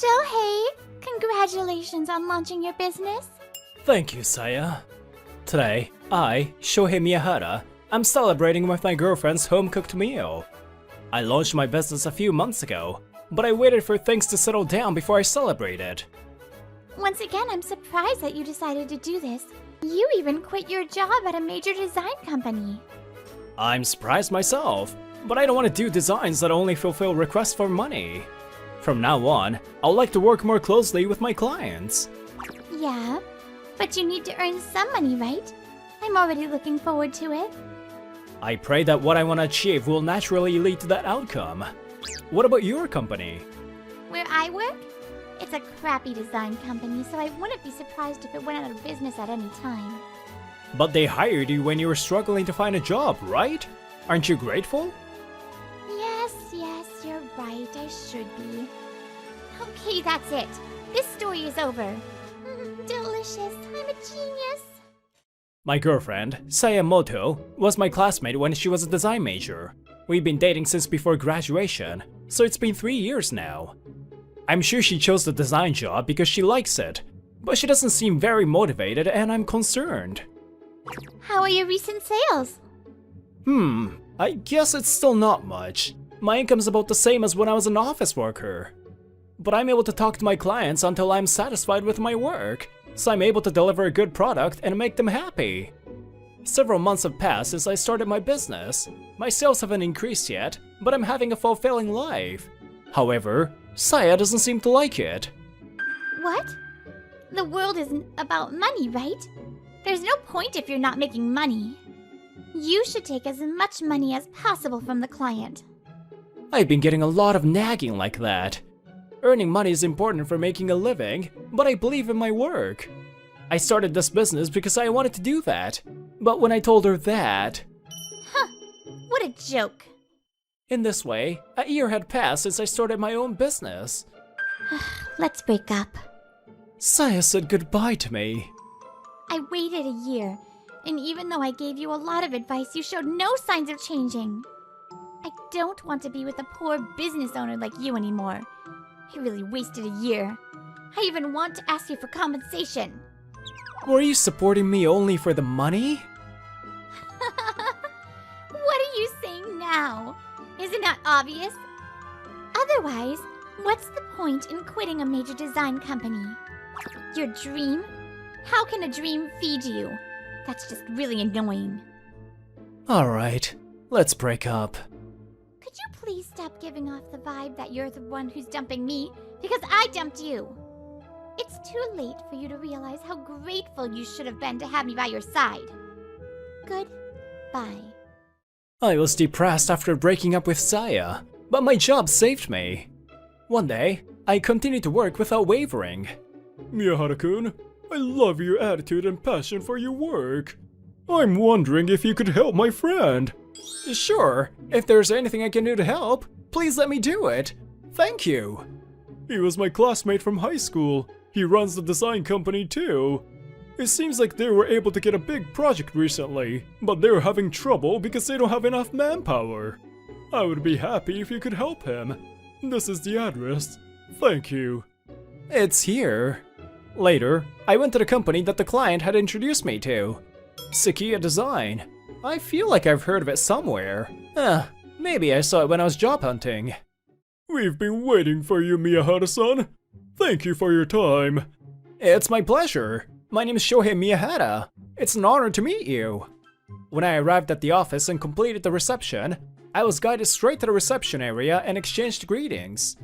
Shohei, congratulations on launching your business. Thank you, Saya. Today, I, Shohei Miyahara, am celebrating with my girlfriend's home-cooked meal. I launched my business a few months ago, but I waited for things to settle down before I celebrated. Once again, I'm surprised that you decided to do this. You even quit your job at a major design company. I'm surprised myself, but I don't want to do designs that only fulfill requests for money. From now on, I'll like to work more closely with my clients. Yeah, but you need to earn some money, right? I'm already looking forward to it. I pray that what I want to achieve will naturally lead to that outcome. What about your company? Where I work? It's a crappy design company, so I wouldn't be surprised if it went out of business at any time. But they hired you when you were struggling to find a job, right? Aren't you grateful? Yes, you're right, I should be. Okay, that's it. This story is over. Delicious, I'm a genius. My girlfriend, Sayamoto, was my classmate when she was a design major. We've been dating since before graduation, so it's been 3 years now. I'm sure she chose the design job because she likes it, but she doesn't seem very motivated and I'm concerned. How are your recent sales? I guess it's still not much. My income's about the same as when I was an office worker. But I'm able to talk to my clients until I'm satisfied with my work, so I'm able to deliver a good product and make them happy. Several months have passed since I started my business. My sales haven't increased yet, but I'm having a fulfilling life. However, Saya doesn't seem to like it. What? The world isn't about money, right? There's no point if you're not making money. You should take as much money as possible from the client. I've been getting a lot of nagging like that. Earning money is important for making a living, but I believe in my work. I started this business because I wanted to do that, but when I told her that... Huh, what a joke. In this way, a year had passed since I started my own business. Let's break up. Saya said goodbye to me. I waited a year, and even though I gave you a lot of advice, you showed no signs of changing. I don't want to be with a poor business owner like you anymore. I really wasted a year. I even want to ask you for compensation. Were you supporting me only for the money? What are you saying now? Isn't that obvious? Otherwise, what's the point in quitting a major design company? Your dream? How can a dream feed you? That's just really annoying. Alright, let's break up. Could you please stop giving off the vibe that you're the one who's dumping me because I dumped you? It's too late for you to realize how grateful you should have been to have me by your side. Goodbye. I was depressed after breaking up with Saya, but my job saved me. One day, I continued to work without wavering. Miyahara-kun, I love your attitude and passion for your work. I'm wondering if you could help my friend. Sure, if there's anything I can do to help, please let me do it. Thank you. He was my classmate from high school. He runs the design company too. It seems like they were able to get a big project recently, but they're having trouble because they don't have enough manpower. I would be happy if you could help him. This is the address. Thank you. It's here. Later, I went to the company that the client had introduced me to. Sekia Design. I feel like I've heard of it somewhere. Maybe I saw it when I was job hunting. We've been waiting for you, Miyahara-san. Thank you for your time. It's my pleasure. My name is Shohei Miyahara. It's an honor to meet you. When I arrived at the office and completed the reception, I was guided straight to the reception area and exchanged greetings.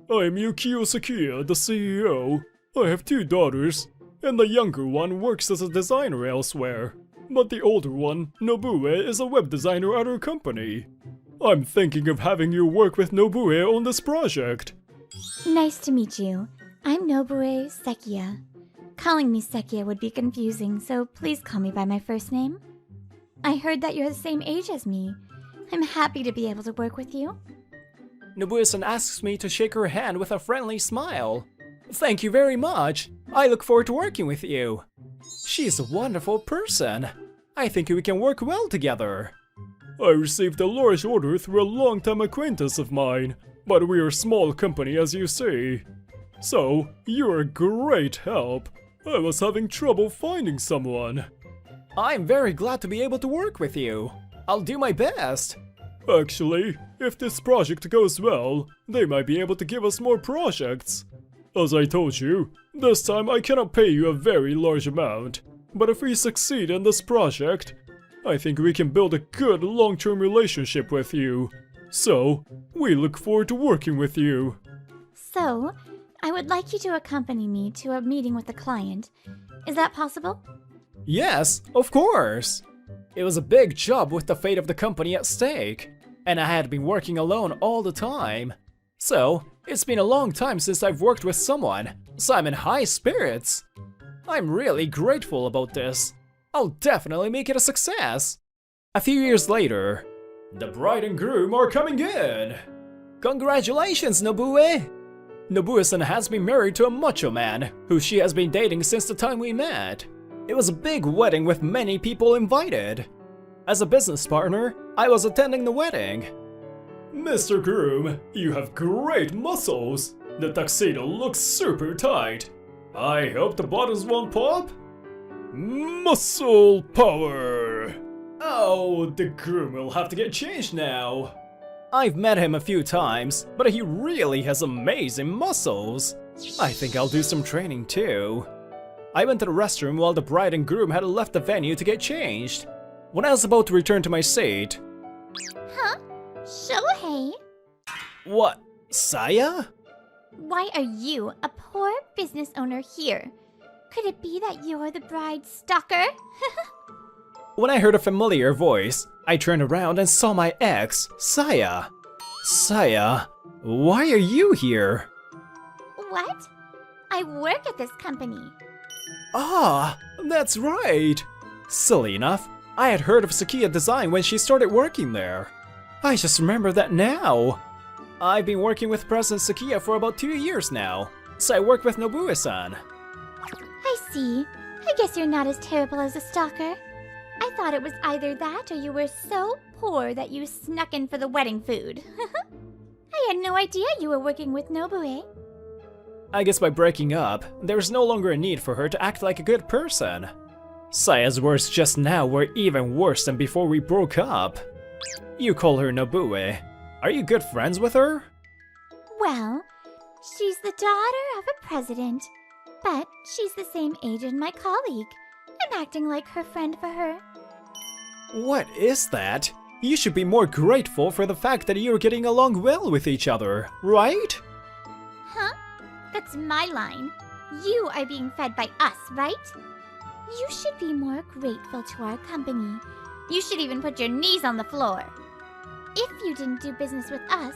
I'm Yukio Sekia, the CEO. I have 2 daughters, and the younger one works as a designer elsewhere. But the older one, Nobue, is a web designer at our company. I'm thinking of having you work with Nobue on this project. Nice to meet you. I'm Nobue Sekia. Calling me Sekia would be confusing, so please call me by my first name. I heard that you're the same age as me. I'm happy to be able to work with you. Nobue-san asks me to shake her hand with a friendly smile. Thank you very much. I look forward to working with you. She's a wonderful person. I think we can work well together. I received a large order through a long-time acquaintance of mine, but we're a small company as you see. So, you're a great help. I was having trouble finding someone. I'm very glad to be able to work with you. I'll do my best. Actually, if this project goes well, they might be able to give us more projects. As I told you, this time I cannot pay you a very large amount. But if we succeed in this project, I think we can build a good long-term relationship with you. So, we look forward to working with you. So, I would like you to accompany me to a meeting with the client. Is that possible? Yes, of course. It was a big job with the fate of the company at stake, and I had been working alone all the time. So, it's been a long time since I've worked with someone, so I'm in high spirits. I'm really grateful about this. I'll definitely make it a success. A few years later, the bride and groom are coming in. Congratulations, Nobue! Nobue-san has been married to a macho man, who she has been dating since the time we met. It was a big wedding with many people invited. As a business partner, I was attending the wedding. Mr. Groom, you have great muscles. The tuxedo looks super tight. I hope the buttons won't pop. Muscle power! Oh, the groom will have to get changed now. I've met him a few times, but he really has amazing muscles. I think I'll do some training too. I went to the restroom while the bride and groom had left the venue to get changed. When I was about to return to my seat... Huh? Shohei? What? Saya? Why are you, a poor business owner, here? Could it be that you're the bride's stalker? When I heard a familiar voice, I turned around and saw my ex, Saya. Saya, why are you here? What? I work at this company. Ah, that's right. Silly enough, I had heard of Sakia Design when she started working there. I just remember that now. I've been working with President Sakia for about 2 years now, so I work with Nobue-san. I see. I guess you're not as terrible as a stalker. I thought it was either that or you were so poor that you snuck in for the wedding food. I had no idea you were working with Nobue. I guess by breaking up, there's no longer a need for her to act like a good person. Saya's words just now were even worse than before we broke up. You call her Nobue. Are you good friends with her? Well, she's the daughter of a president, but she's the same age as my colleague. I'm acting like her friend for her. What is that? You should be more grateful for the fact that you're getting along well with each other, right? Huh? That's my line. You are being fed by us, right? You should be more grateful to our company. You should even put your knees on the floor. If you didn't do business with us,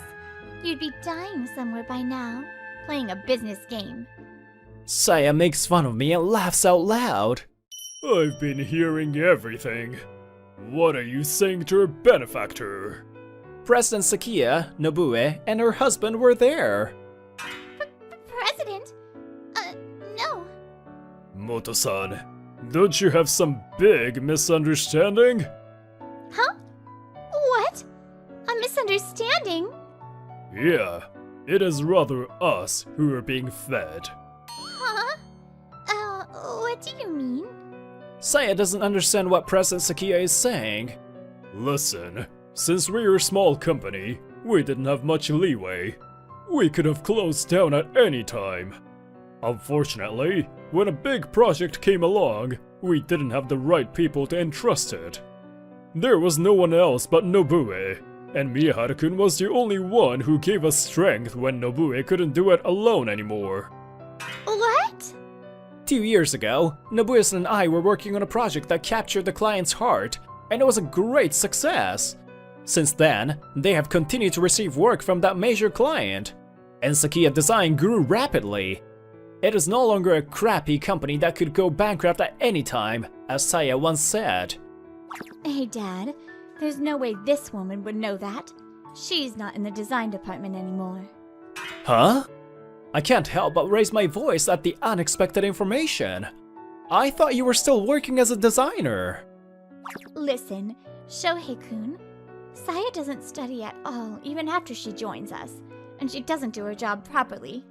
you'd be dying somewhere by now, playing a business game. Saya makes fun of me and laughs out loud. I've been hearing everything. What are you saying to her benefactor? President Sakia, Nobue, and her husband were there. President? No. Moto-san, don't you have some big misunderstanding? Huh? What? A misunderstanding? Yeah, it is rather us who are being fed. Huh? What do you mean? Saya doesn't understand what President Sakia is saying. Listen, since we're a small company, we didn't have much leeway. We could have closed down at any time. Unfortunately, when a big project came along, we didn't have the right people to entrust it. There was no one else but Nobue, and Miyaharu-kun was the only one who gave us strength when Nobue couldn't do it alone anymore. What? 2 years ago, Nobue-san and I were working on a project that captured the client's heart, and it was a great success. Since then, they have continued to receive work from that major client, and Sakia Design grew rapidly. It is no longer a crappy company that could go bankrupt at any time, as Saya once said. Hey, Dad. There's no way this woman would know that. She's not in the design department anymore. Huh? I can't help but raise my voice at the unexpected information. I thought you were still working as a designer. Listen, Shohei-kun, Saya doesn't study at all even after she joins us, and she doesn't do her job properly.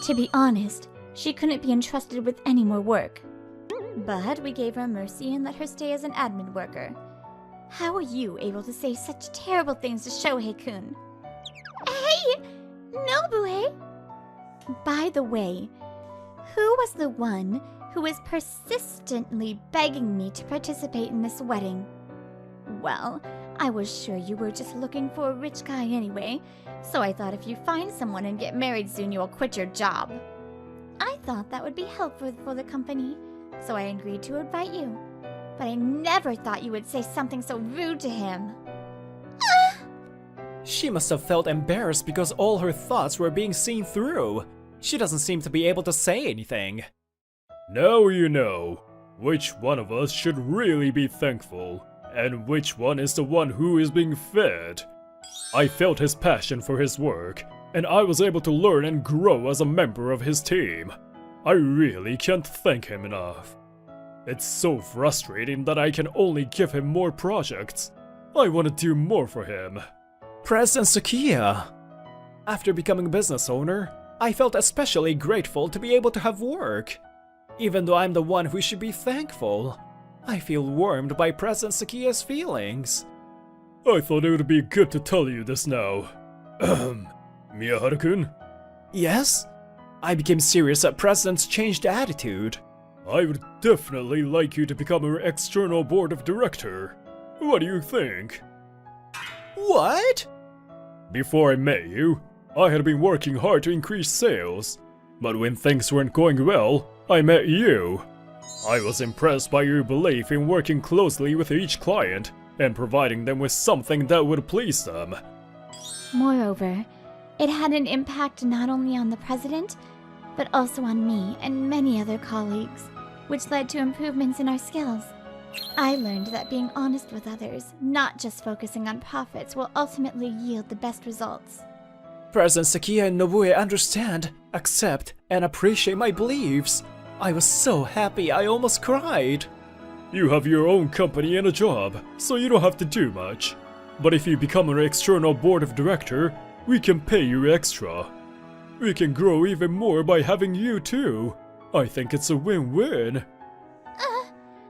To be honest, she couldn't be entrusted with any more work. But we gave her mercy and let her stay as an admin worker. How are you able to say such terrible things to Shohei-kun? Hey! Nobue! By the way, who was the one who was persistently begging me to participate in this wedding? Well, I was sure you were just looking for a rich guy anyway, so I thought if you find someone and get married soon, you'll quit your job. I thought that would be helpful for the company, so I agreed to invite you. But I never thought you would say something so rude to him. She must have felt embarrassed because all her thoughts were being seen through. She doesn't seem to be able to say anything. Now you know which one of us should really be thankful, and which one is the one who is being fed. I felt his passion for his work, and I was able to learn and grow as a member of his team. I really can't thank him enough. It's so frustrating that I can only give him more projects. I want to do more for him. President Sukiya! After becoming a business owner, I felt especially grateful to be able to have work. Even though I'm the one who should be thankful, I feel warmed by President Sukiya's feelings. I thought it would be good to tell you this now. Miyaharu-kun? Yes? I became serious at President's changed attitude. I would definitely like you to become our external board of director. What do you think? What? Before I met you, I had been working hard to increase sales. But when things weren't going well, I met you. I was impressed by your belief in working closely with each client and providing them with something that would please them. Moreover, it had an impact not only on the president, but also on me and many other colleagues, which led to improvements in our skills. I learned that being honest with others, not just focusing on profits, will ultimately yield the best results. President Sukiya and Nobue understand, accept, and appreciate my beliefs. I was so happy I almost cried. You have your own company and a job, so you don't have to do much. But if you become an external board of director, we can pay you extra. We can grow even more by having you too. I think it's a win-win.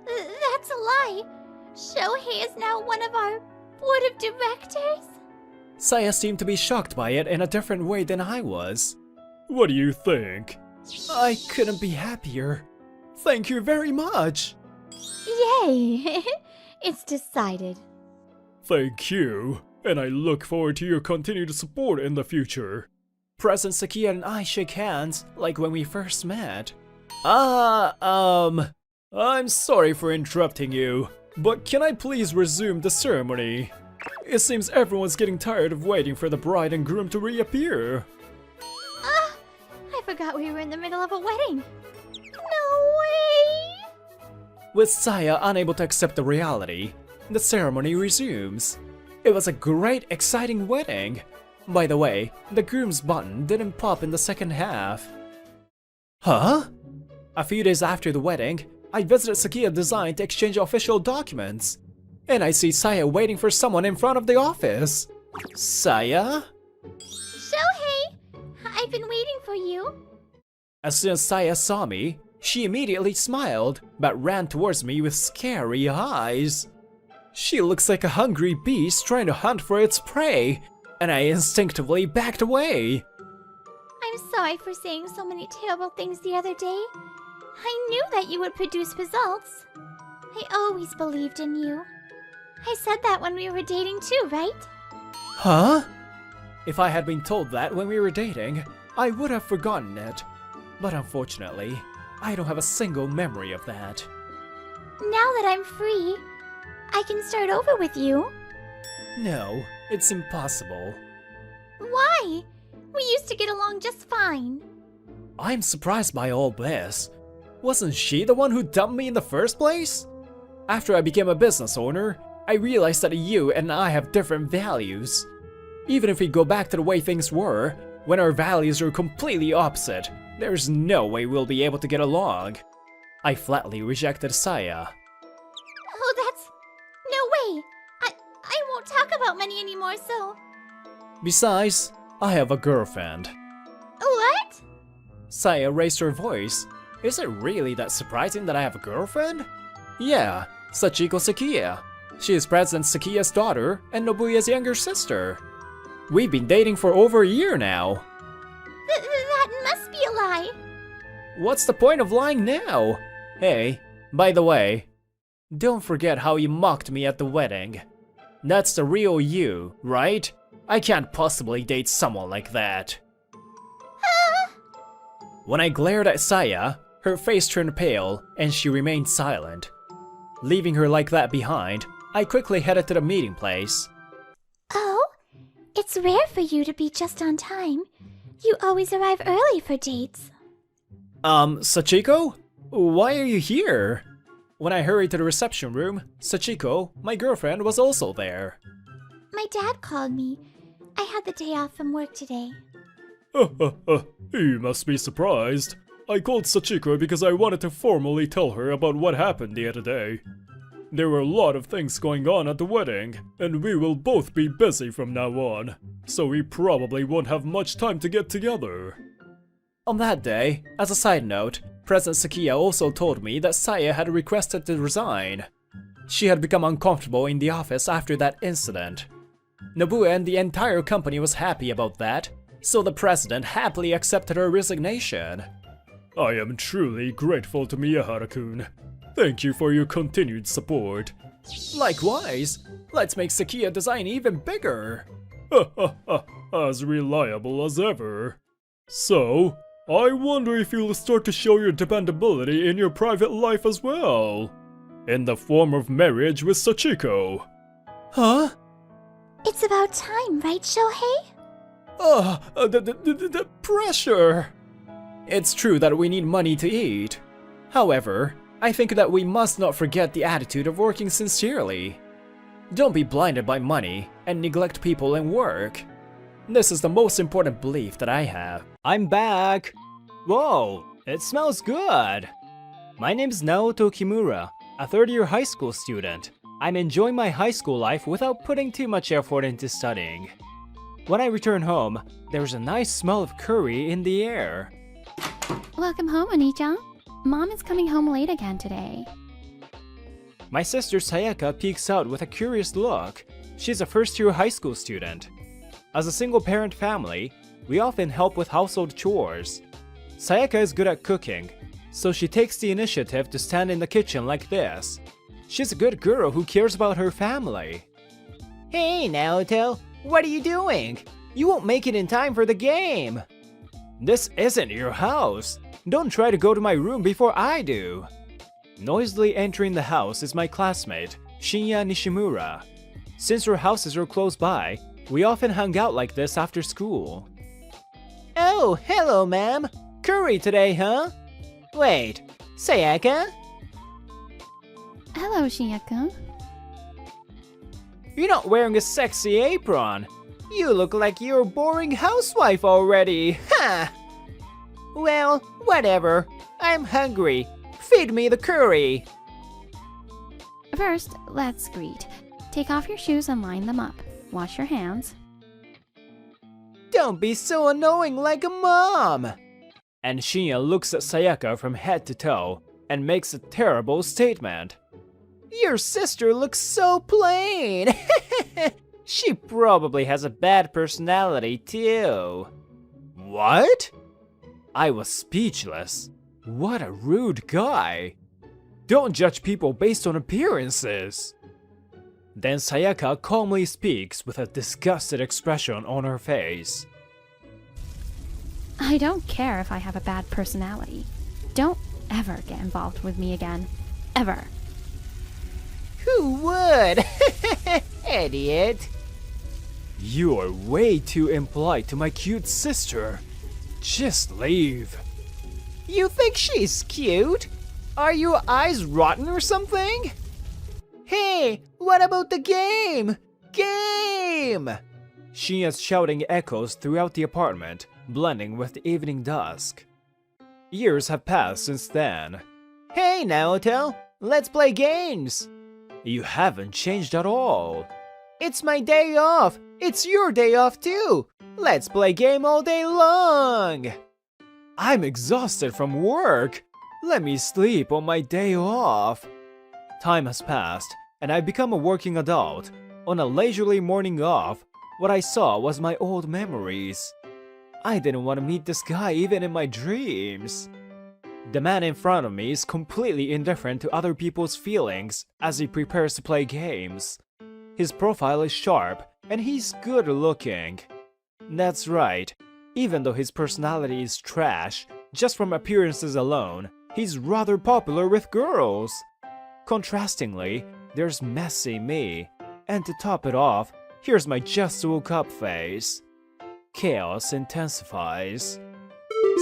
That's a lie. Shohei is now one of our board of directors? Saya seemed to be shocked by it in a different way than I was. What do you think? I couldn't be happier. Thank you very much. Yay! It's decided. Thank you, and I look forward to your continued support in the future. President Sukiya and I shake hands like when we first met. I'm sorry for interrupting you, but can I please resume the ceremony? It seems everyone's getting tired of waiting for the bride and groom to reappear. I forgot we were in the middle of a wedding. No way! With Saya unable to accept the reality, the ceremony resumes. It was a great, exciting wedding. By the way, the groom's button didn't pop in the second half. Huh? A few days after the wedding, I visited Sukiya Design to exchange official documents. And I see Saya waiting for someone in front of the office. Saya? Shohei! I've been waiting for you. As soon as Saya saw me, she immediately smiled, but ran towards me with scary eyes. She looks like a hungry beast trying to hunt for its prey, and I instinctively backed away. I'm sorry for saying so many terrible things the other day. I knew that you would produce results. I always believed in you. I said that when we were dating too, right? Huh? If I had been told that when we were dating, I would have forgotten it. But unfortunately, I don't have a single memory of that. Now that I'm free, I can start over with you. No, it's impossible. Why? We used to get along just fine. I'm surprised by all this. Wasn't she the one who dumped me in the first place? After I became a business owner, I realized that you and I have different values. Even if we go back to the way things were, when our values are completely opposite, there's no way we'll be able to get along. I flatly rejected Saya. Oh, that's... no way! I won't talk about money anymore, so... Besides, I have a girlfriend. What? Saya raised her voice. Is it really that surprising that I have a girlfriend? Yeah, Sachiko Sakiya. She is President Sakiya's daughter and Nobuya's younger sister. We've been dating for over a year now. That must be a lie. What's the point of lying now? Hey, by the way, don't forget how you mocked me at the wedding. That's the real you, right? I can't possibly date someone like that. When I glared at Saya, her face turned pale and she remained silent. Leaving her like that behind, I quickly headed to the meeting place. Oh, it's rare for you to be just on time. You always arrive early for dates. Sachiko? Why are you here? When I hurried to the reception room, Sachiko, my girlfriend, was also there. My dad called me. I had the day off from work today. You must be surprised. I called Sachiko because I wanted to formally tell her about what happened the other day. There were a lot of things going on at the wedding, and we will both be busy from now on, so we probably won't have much time to get together. On that day, as a side note, President Sakiya also told me that Saya had requested to resign. She had become uncomfortable in the office after that incident. Nobuya and the entire company was happy about that, so the president happily accepted her resignation. I am truly grateful to Miyahara-kun. Thank you for your continued support. Likewise, let's make Sakiya design even bigger. As reliable as ever. So, I wonder if you'll start to show your dependability in your private life as well. In the form of marriage with Sachiko. Huh? It's about time, right, Shohei? The pressure! It's true that we need money to eat. However, I think that we must not forget the attitude of working sincerely. Don't be blinded by money and neglect people and work. This is the most important belief that I have. I'm back! Whoa, it smells good! My name is Naoto Kimura, a third-year high school student. I'm enjoying my high school life without putting too much effort into studying. When I return home, there's a nice smell of curry in the air. Welcome home, Oni-chan. Mom is coming home late again today. My sister Sayaka peeks out with a curious look. She's a first-year high school student. As a single-parent family, we often help with household chores. Sayaka is good at cooking, so she takes the initiative to stand in the kitchen like this. She's a good girl who cares about her family. Hey, Naoto, what are you doing? You won't make it in time for the game. This isn't your house. Don't try to go to my room before I do. Noisily entering the house is my classmate, Shinya Nishimura. Since our houses are close by, we often hang out like this after school. Oh, hello, ma'am. Curry today, huh? Wait, Sayaka? Hello, Shinya-kun. You're not wearing a sexy apron. You look like you're a boring housewife already. Ha! Well, whatever. I'm hungry. Feed me the curry. First, let's greet. Take off your shoes and line them up. Wash your hands. Don't be so annoying like a mom. And Shinya looks at Sayaka from head to toe and makes a terrible statement. Your sister looks so plain. She probably has a bad personality too. What? I was speechless. What a rude guy. Don't judge people based on appearances. Then Sayaka calmly speaks with a disgusted expression on her face. I don't care if I have a bad personality. Don't ever get involved with me again. Ever. Who would? Idiot. You are way too impolite to my cute sister. Just leave. You think she's cute? Are your eyes rotten or something? Hey, what about the game? Game! Shinya's shouting echoes throughout the apartment, blending with the evening dusk. Years have passed since then. Hey, Naoto, let's play games! You haven't changed at all. It's my day off! It's your day off too! Let's play game all day long! I'm exhausted from work. Let me sleep on my day off. Time has passed, and I've become a working adult. On a leisurely morning off, what I saw was my old memories. I didn't want to meet this guy even in my dreams. The man in front of me is completely indifferent to other people's feelings as he prepares to play games. His profile is sharp, and he's good looking. That's right, even though his personality is trash, just from appearances alone, he's rather popular with girls. Contrastingly, there's messy me, and to top it off, here's my just woke up face. Chaos intensifies.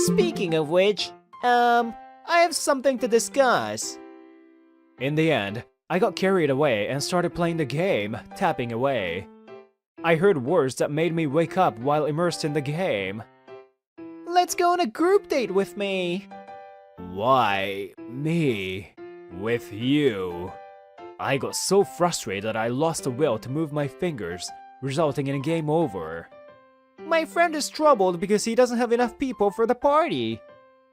Speaking of which, I have something to discuss. In the end, I got carried away and started playing the game, tapping away. I heard words that made me wake up while immersed in the game. Let's go on a group date with me. Why me? With you? I got so frustrated I lost the will to move my fingers, resulting in a game over. My friend is troubled because he doesn't have enough people for the party.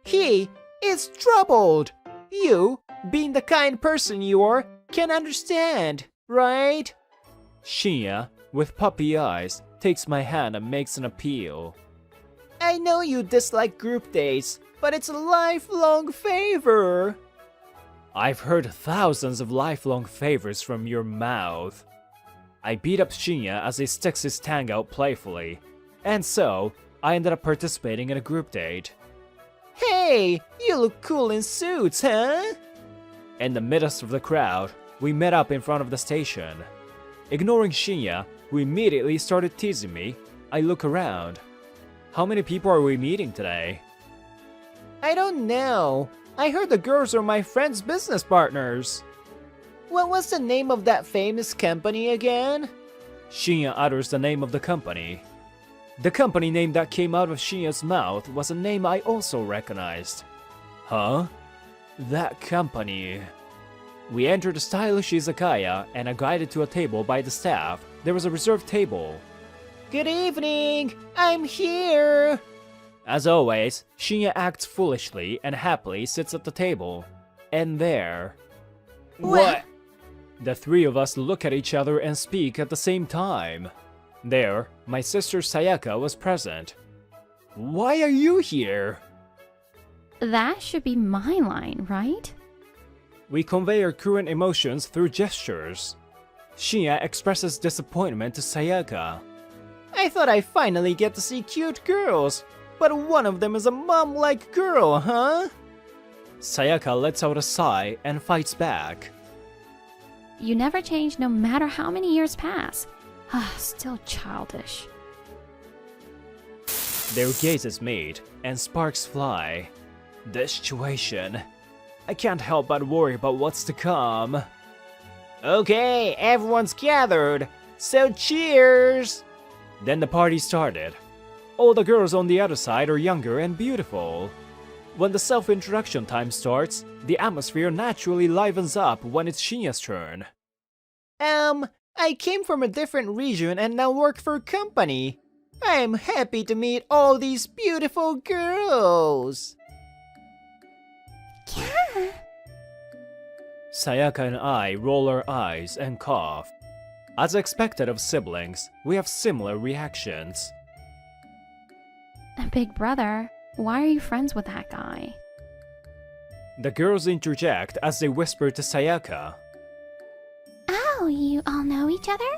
He is troubled. You, being the kind person you are, can understand, right? Shinya, with puppy eyes, takes my hand and makes an appeal. I know you dislike group dates, but it's a lifelong favor. I've heard thousands of lifelong favors from your mouth. I beat up Shinya as he sticks his tongue out playfully, and so I ended up participating in a group date. Hey, you look cool in suits, huh? In the midst of the crowd, we met up in front of the station. Ignoring Shinya, who immediately started teasing me, I look around. How many people are we meeting today? I don't know. I heard the girls are my friend's business partners. What was the name of that famous company again? Shinya utters the name of the company. The company name that came out of Shinya's mouth was a name I also recognized. Huh? That company. We entered a stylish izakaya and are guided to a table by the staff. There was a reserved table. Good evening! I'm here! As always, Shinya acts foolishly and happily sits at the table. And there... What? The three of us look at each other and speak at the same time. There, my sister Sayaka was present. Why are you here? That should be my line, right? We convey our current emotions through gestures. Shinya expresses disappointment to Sayaka. I thought I finally get to see cute girls, but one of them is a mom-like girl, huh? Sayaka lets out a sigh and fights back. You never change no matter how many years pass. Still childish. Their gazes meet, and sparks fly. This situation... I can't help but worry about what's to come. Okay, everyone's gathered, so cheers! Then the party started. All the girls on the other side are younger and beautiful. When the self-introduction time starts, the atmosphere naturally livens up when it's Shinya's turn. I came from a different region and now work for a company. I am happy to meet all these beautiful girls. Yeah. Sayaka and I roll our eyes and cough. As expected of siblings, we have similar reactions. Big brother, why are you friends with that guy? The girls interject as they whisper to Sayaka. Oh, you all know each other?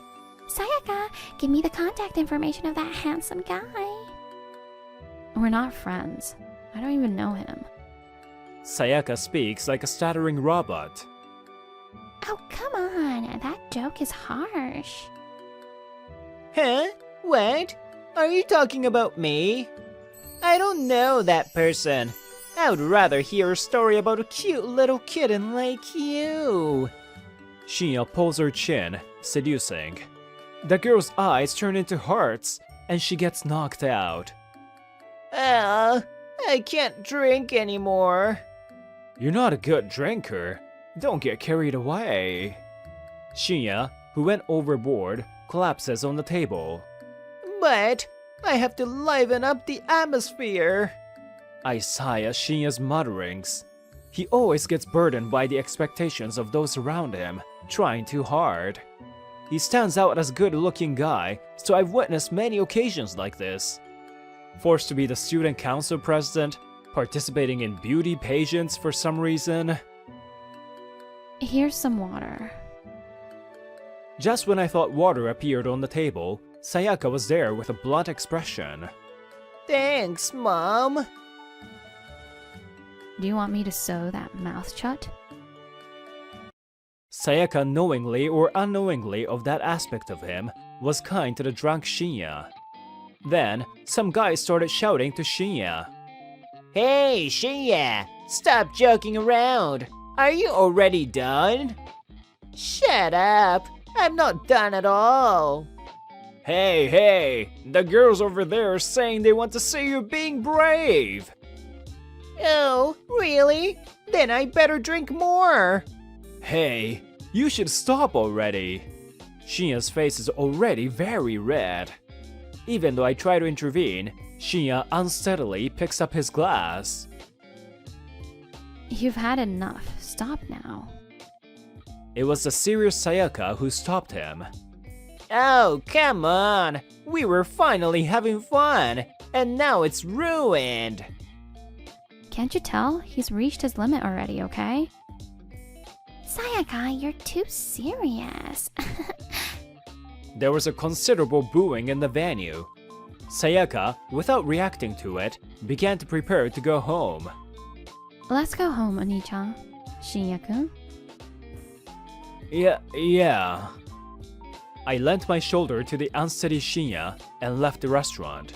Sayaka, give me the contact information of that handsome guy. We're not friends. I don't even know him. Sayaka speaks like a stuttering robot. Oh, come on. That joke is harsh. Huh? What? Are you talking about me? I don't know that person. I would rather hear a story about a cute little kitten like you. Shinya pulls her chin, seducing. The girl's eyes turn into hearts, and she gets knocked out. I can't drink anymore. You're not a good drinker. Don't get carried away. Shinya, who went overboard, collapses on the table. But I have to liven up the atmosphere. I sigh at Shinya's mutterings. He always gets burdened by the expectations of those around him, trying too hard. He stands out as a good-looking guy, so I've witnessed many occasions like this. Forced to be the student council president, participating in beauty pageants for some reason. Here's some water. Just when I thought water appeared on the table, Sayaka was there with a blunt expression. Thanks, Mom. Do you want me to sew that mouth shut? Sayaka, knowingly or unknowingly of that aspect of him, was kind to the drunk Shinya. Then, some guy started shouting to Shinya. Hey, Shinya, stop joking around. Are you already done? Shut up. I'm not done at all. Hey, the girls over there are saying they want to see you being brave. Oh, really? Then I better drink more. Hey, you should stop already. Shinya's face is already very red. Even though I try to intervene, Shinya unsteadily picks up his glass. You've had enough. Stop now. It was the serious Sayaka who stopped him. Oh, come on. We were finally having fun, and now it's ruined. Can't you tell? He's reached his limit already, okay? Sayaka, you're too serious. There was a considerable booing in the venue. Sayaka, without reacting to it, began to prepare to go home. Let's go home, Oni-chan. Shinya-kun? Yeah. I lent my shoulder to the unsteady Shinya and left the restaurant.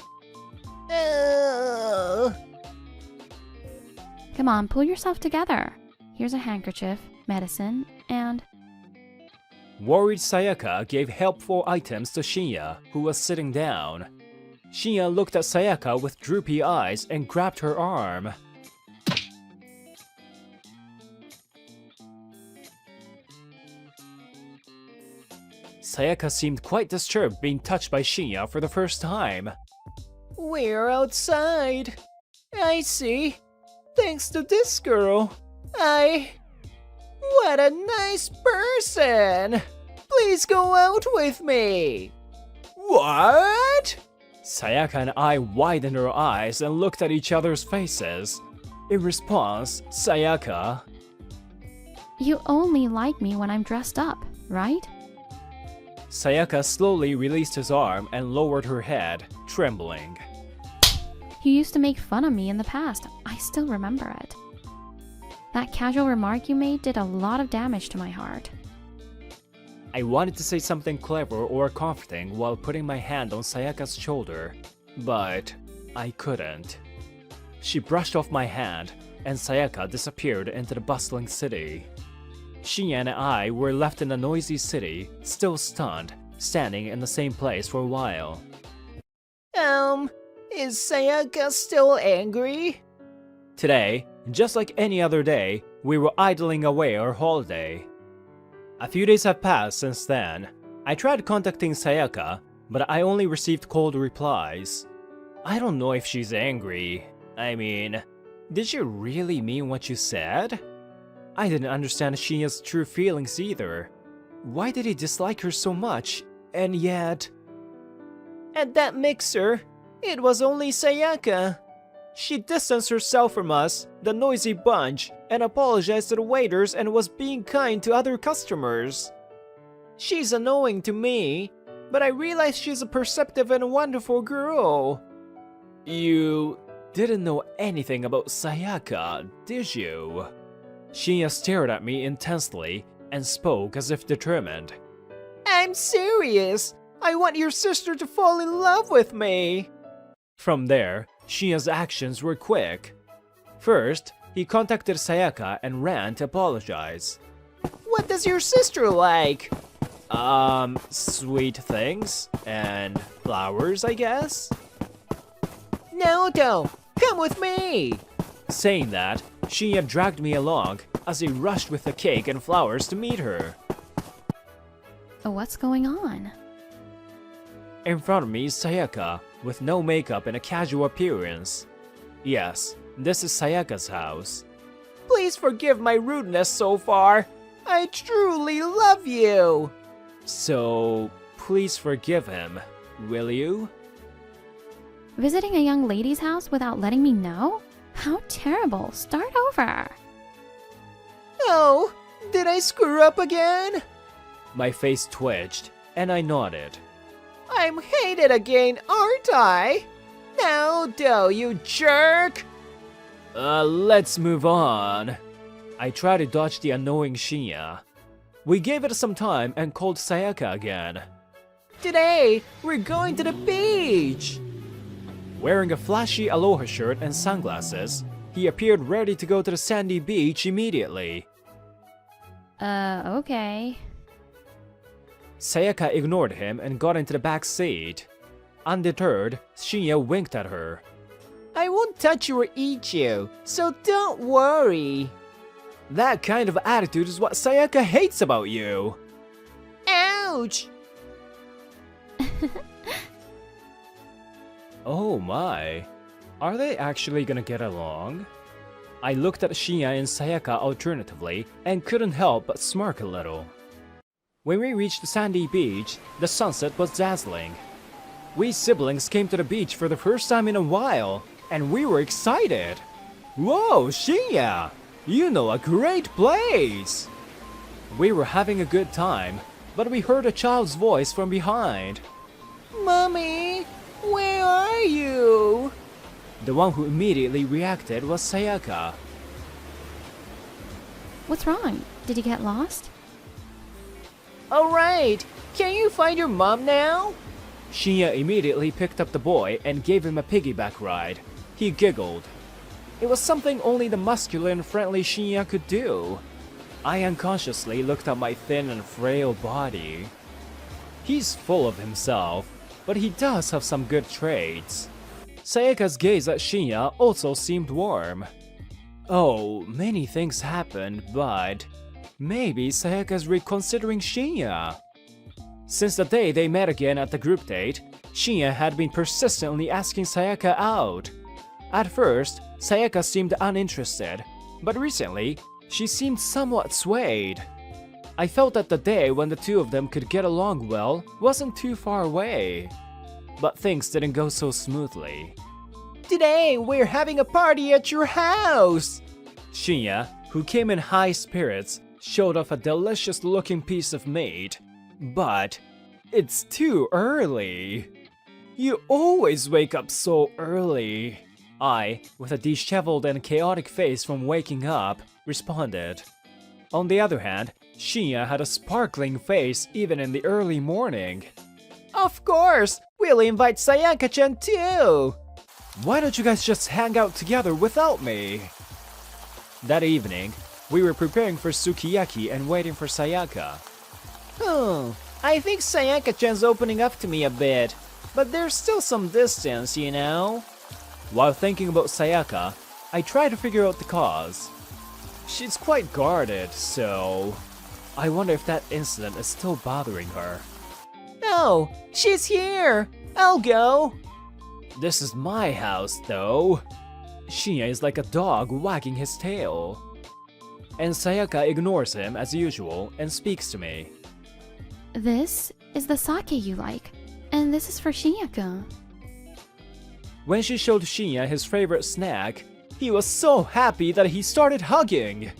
Come on, pull yourself together. Here's a handkerchief, medicine, and... Worried Sayaka gave helpful items to Shinya, who was sitting down. Shinya looked at Sayaka with droopy eyes and grabbed her arm. Sayaka seemed quite disturbed being touched by Shinya for the first time. We're outside. I see. Thanks to this girl. What a nice person! Please go out with me! What? Sayaka and I widened our eyes and looked at each other's faces. In response, Sayaka... You only like me when I'm dressed up, right? Sayaka slowly released his arm and lowered her head, trembling. You used to make fun of me in the past. I still remember it. That casual remark you made did a lot of damage to my heart. I wanted to say something clever or comforting while putting my hand on Sayaka's shoulder, but I couldn't. She brushed off my hand, and Sayaka disappeared into the bustling city. Shinya and I were left in the noisy city, still stunned, standing in the same place for a while. Is Sayaka still angry? Today, just like any other day, we were idling away our holiday. A few days have passed since then. I tried contacting Sayaka, but I only received cold replies. I don't know if she's angry. I mean, did you really mean what you said? I didn't understand Shinya's true feelings either. Why did he dislike her so much, and yet... At that mixer, it was only Sayaka. She distanced herself from us, the noisy bunch, and apologized to the waiters and was being kind to other customers. She's annoying to me, but I realize she's a perceptive and wonderful girl. You didn't know anything about Sayaka, did you? Shinya stared at me intensely and spoke as if determined. I'm serious. I want your sister to fall in love with me. From there, Shinya's actions were quick. First, he contacted Sayaka and ran to apologize. What does your sister like? Sweet things and flowers, I guess? Naoto, come with me! Saying that, Shinya dragged me along as he rushed with the cake and flowers to meet her. What's going on? In front of me is Sayaka, with no makeup and a casual appearance. Yes, This is Sayaka's house. Please forgive my rudeness so far. I truly love you. So, please forgive him, will you? Visiting a young lady's house without letting me know? How terrible. Start over. Oh, did I screw up again? My face twitched, and I nodded. I'm hated again, aren't I? Now do, you jerk! Let's move on. I tried to dodge the annoying Shinya. We gave it some time and called Sayaka again. Today, we're going to the beach! Wearing a flashy aloha shirt and sunglasses, he appeared ready to go to the sandy beach immediately. Okay. Sayaka ignored him and got into the back seat. Undeterred, Shinya winked at her. I won't touch you or eat you, so don't worry. That kind of attitude is what Sayaka hates about you. Ouch! Oh my. Are they actually gonna get along? I looked at Shinya and Sayaka alternatively and couldn't help but smirk a little. When we reached the sandy beach, the sunset was dazzling. We siblings came to the beach for the first time in a while, and we were excited. Whoa, Shinya! You know a great place! We were having a good time, but we heard a child's voice from behind. Mommy, where are you? The one who immediately reacted was Sayaka. What's wrong? Did you get lost? Alright, can you find your mom now? Shinya immediately picked up the boy and gave him a piggyback ride. He giggled. It was something only the muscular and friendly Shinya could do. I unconsciously looked at my thin and frail body. He's full of himself, but he does have some good traits. Sayaka's gaze at Shinya also seemed warm. Oh, many things happened, but maybe Sayaka's reconsidering Shinya. Since the day they met again at the group date, Shinya had been persistently asking Sayaka out. At first, Sayaka seemed uninterested, but recently, she seemed somewhat swayed. I felt that the day when the two of them could get along well wasn't too far away. But things didn't go so smoothly. Today, we're having a party at your house! Shinya, who came in high spirits, showed off a delicious-looking piece of meat. But it's too early. You always wake up so early. I, with a disheveled and chaotic face from waking up, responded. On the other hand, Shinya had a sparkling face even in the early morning. Of course! We'll invite Sayaka-chan too! Why don't you guys just hang out together without me? That evening, we were preparing for sukiyaki and waiting for Sayaka. I think Sayaka-chan's opening up to me a bit, but there's still some distance, you know? While thinking about Sayaka, I tried to figure out the cause. She's quite guarded, so I wonder if that incident is still bothering her. No, she's here! I'll go! This is my house, though. Shinya is like a dog wagging his tail. And Sayaka ignores him as usual and speaks to me. This is the sake you like, and this is for Shinya-kun. When she showed Shinya his favorite snack, he was so happy that he started hugging.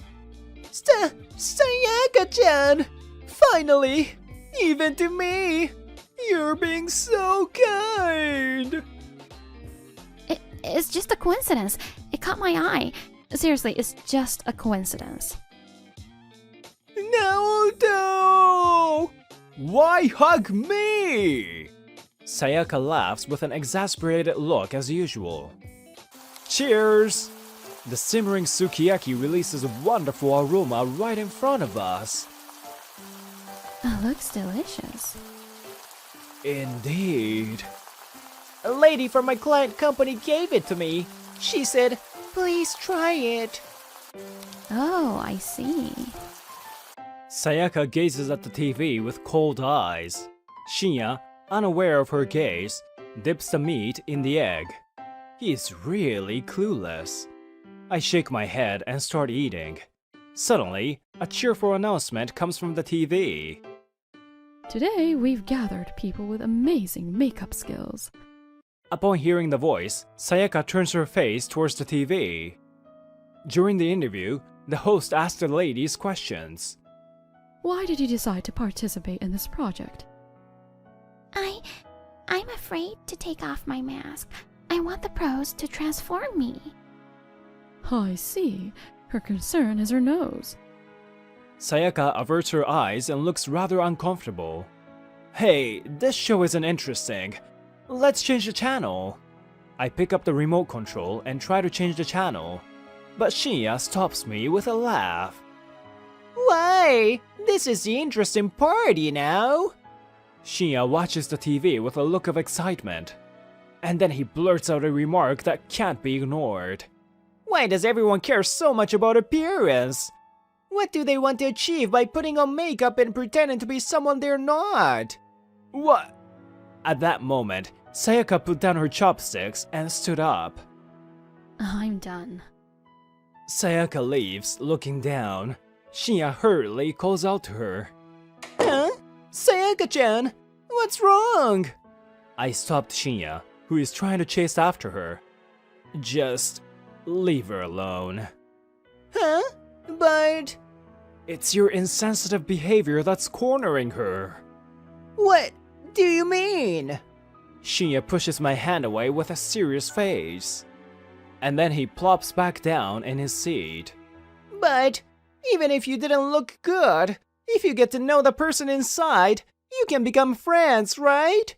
Sayaka-chan! Finally! Even to me! You're being so kind! It's just a coincidence. It caught my eye. Seriously, it's just a coincidence. No! Why hug me? Sayaka laughs with an exasperated look as usual. Cheers! The simmering sukiyaki releases a wonderful aroma right in front of us. It looks delicious. Indeed. A lady from my client company gave it to me. She said, please try it. Oh, I see. Sayaka gazes at the TV with cold eyes. Shinya, unaware of her gaze, dips the meat in the egg. He's really clueless. I shake my head and start eating. Suddenly, a cheerful announcement comes from the TV. Today, we've gathered people with amazing makeup skills. Upon hearing the voice, Sayaka turns her face towards the TV. During the interview, the host asked the ladies questions. Why did you decide to participate in this project? I'm afraid to take off my mask. I want the pros to transform me. I see. Her concern is her nose. Sayaka averts her eyes and looks rather uncomfortable. Hey, this show isn't interesting. Let's change the channel. I pick up the remote control and try to change the channel, but Shinya stops me with a laugh. Why? This is the interesting part, you know? Shinya watches the TV with a look of excitement, and then he blurts out a remark that can't be ignored. Why does everyone care so much about appearance? What do they want to achieve by putting on makeup and pretending to be someone they're not? What? At that moment, Sayaka put down her chopsticks and stood up. I'm done. Sayaka leaves, looking down. Shinya hurriedly calls out to her. Huh? Sayaka-chan, what's wrong? I stopped Shinya, who is trying to chase after her. Just leave her alone. Huh? But... It's your insensitive behavior that's cornering her. what do you mean? Shinya pushes my hand away with a serious face. And then he plops back down in his seat. But even if you didn't look good, if you get to know the person inside, you can become friends, right?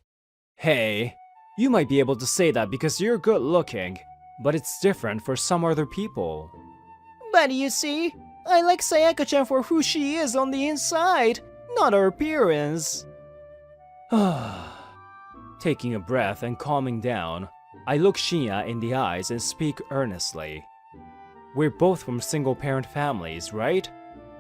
Hey, you might be able to say that because you're good looking, but it's different for some other people. But you see, I like Sayaka-chan for who she is on the inside, not her appearance. Taking a breath and calming down, I look Shinya in the eyes and speak earnestly. We're both from single-parent families, right?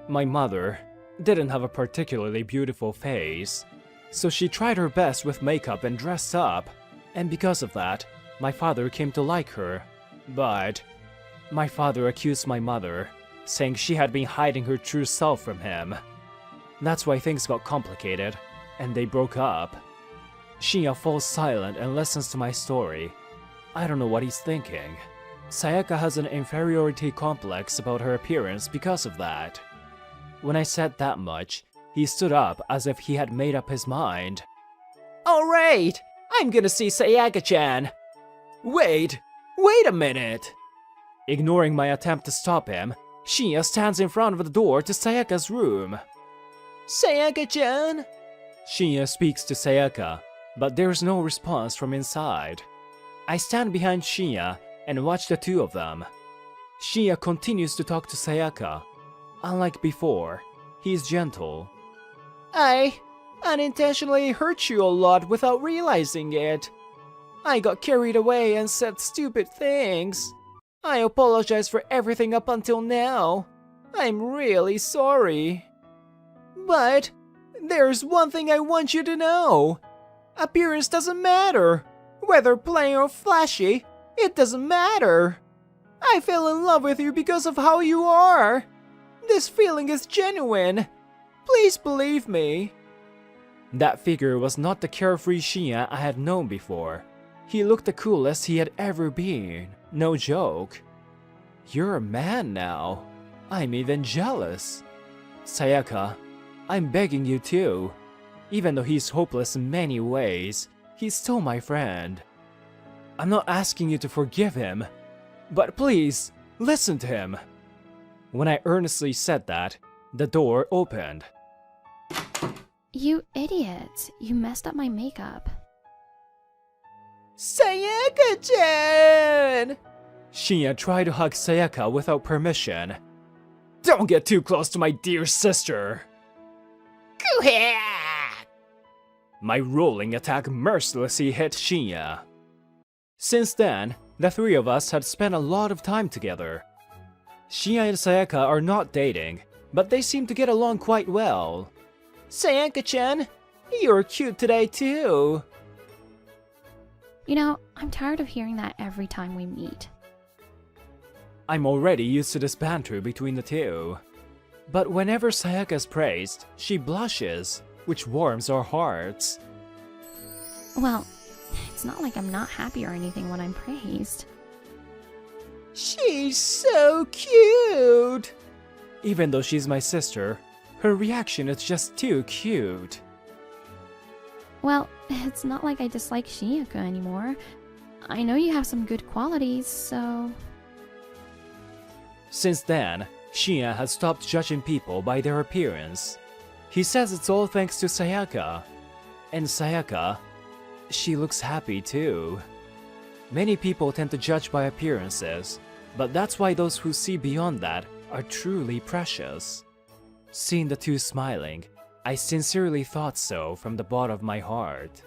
My mother didn't have a particularly beautiful face, so she tried her best with makeup and dressed up, and because of that, my father came to like her. But my father accused my mother, saying she had been hiding her true self from him. That's why things got complicated, and they broke up. Shinya falls silent and listens to my story. I don't know what he's thinking. Sayaka has an inferiority complex about her appearance because of that. When I said that much, he stood up as if he had made up his mind. Alright, I'm gonna see Sayaka-chan. Wait a minute! Ignoring my attempt to stop him, Shinya stands in front of the door to Sayaka's room. Sayaka-chan? Shinya speaks to Sayaka, but there's no response from inside. I stand behind Shinya and watch the two of them. Shinya continues to talk to Sayaka. Unlike before, he's gentle. I unintentionally hurt you a lot without realizing it. I got carried away and said stupid things. I apologize for everything up until now. I'm really sorry. But there's one thing I want you to know. Appearance doesn't matter. Whether plain or flashy, it doesn't matter. I fell in love with you because of how you are. This feeling is genuine. Please believe me. That figure was not the carefree Shinya I had known before. He looked the coolest he had ever been. No joke. You're a man now. I'm even jealous. Sayaka, I'm begging you too. Even though he's hopeless in many ways, he's still my friend. I'm not asking you to forgive him, but please, listen to him. When I earnestly said that, the door opened. You idiot! You messed up my makeup. Sayaka-chan! Shinya tried to hug Sayaka without permission. Don't get too close to my dear sister! My rolling attack mercilessly hit Shinya. Since then, the three of us had spent a lot of time together. Shinya and Sayaka are not dating, but they seem to get along quite well. Sayaka-chan, you're cute today too. You know, I'm tired of hearing that every time we meet. I'm already used to this banter between the two. But whenever Sayaka's praised, she blushes, which warms our hearts. Well, it's not like I'm not happy or anything when I'm praised. She's so cute! Even though she's my sister, her reaction is just too cute. Well, it's not like I dislike Shiaka anymore. I know you have some good qualities, so... Since then, Shinya has stopped judging people by their appearance. He says it's all thanks to Sayaka. And Sayaka, she looks happy too. Many people tend to judge by appearances, but that's why those who see beyond that are truly precious. Seeing the two smiling, I sincerely thought so from the bottom of my heart.